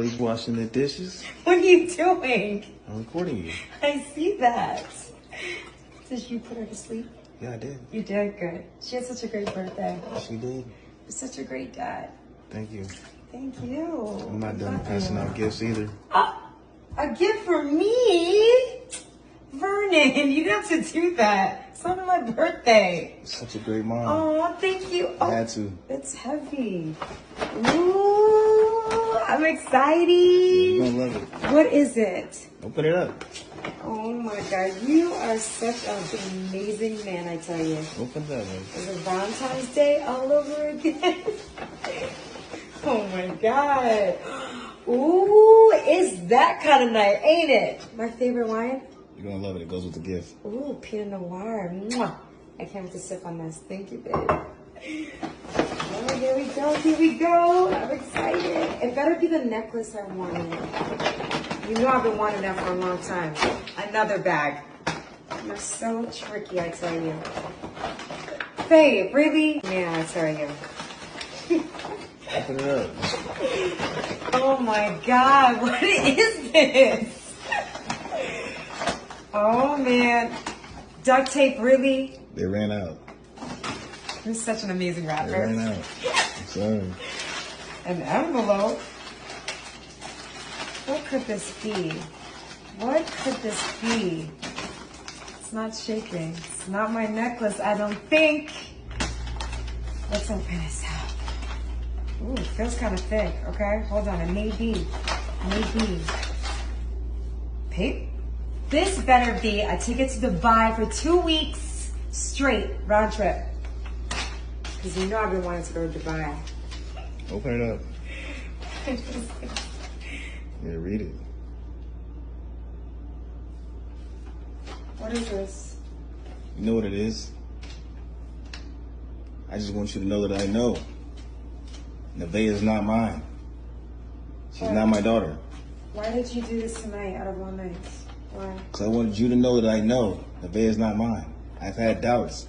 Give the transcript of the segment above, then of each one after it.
He's washing the dishes. What are you doing? I'm recording you. I see that. Did you put her to sleep? Yeah, I did. You did good. She had such a great birthday. She did. You're such a great dad. Thank you. Thank you. I'm not done passing out gifts either. A gift for me? Vernon, you didn't have to do that. It's not my birthday. Such a great mom. Oh, thank you. I had to. It's heavy. Ooh, I'm excited. You're gonna love it. What is it? Open it up. Oh my God, you are such an amazing man, I tell you. Open that one. Is it Valentine's Day all over again? Oh my God. Ooh, it's that kind of night, ain't it? My favorite wine? You're gonna love it. It goes with the gift. Ooh, Pinot Noir. Mwah. I can't wait to sip on this. Thank you, babe. Oh, here we go. Here we go. I'm excited. It better be the necklace I wanted. You know I've been wanting that for a long time. Another bag. You're so tricky, I tell you. Babe, really? Man, I tell you. Open it up. Oh my God, what is this? Oh man. Duct tape, really? They ran out. You're such an amazing rapper. They ran out. I'm sorry. An envelope? What could this be? What could this be? It's not shaking. It's not my necklace, I don't think. Let's open this up. Ooh, it feels kind of thick, okay? Hold on, it may be. Maybe. Pape? This better be a ticket to Dubai for 2 weeks straight, round trip. Because you know I've been wanting to go to Dubai. Open it up. Yeah, read it. What is this? You know what it is? I just want you to know that I know. Nevaeh is not mine. She's not my daughter. Why did you do this tonight out of all nights? Why? Because I wanted you to know that I know Nevaeh is not mine. I've had doubts.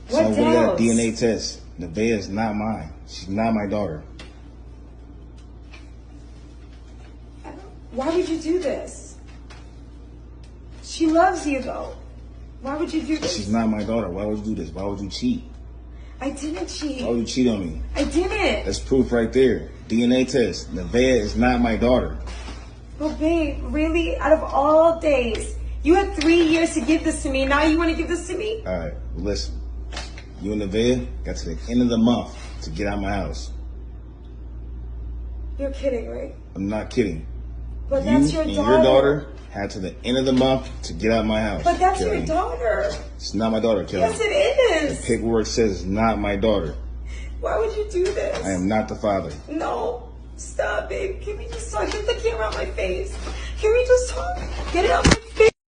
What So I wanted that doubts? DNA test. Nevaeh is not mine. She's not my daughter. Why would you do this? She loves you though. Why would you do this? She's not my daughter. Why would you do this? Why would you cheat? I didn't cheat. Why would you cheat on me? I didn't. That's proof right there. DNA test. Nevaeh is not my daughter. But babe, really? Out of all days, you had 3 years to give this to me. Now you want to give this to me? All right, well, listen. You and Nevaeh got to the end of the month to get out of my house. You're kidding, right? I'm not kidding. But that's You your and daughter. your daughter had to the end of the month to get out of my house. But that's Kelly. your daughter. It's not my daughter, Kelly. Yes, it The is. paperwork says it's not my daughter. Why would you do this? I am not the father. No. Stop, babe. Can we just talk? Get the camera on my face. Can we just talk? Get it on my face.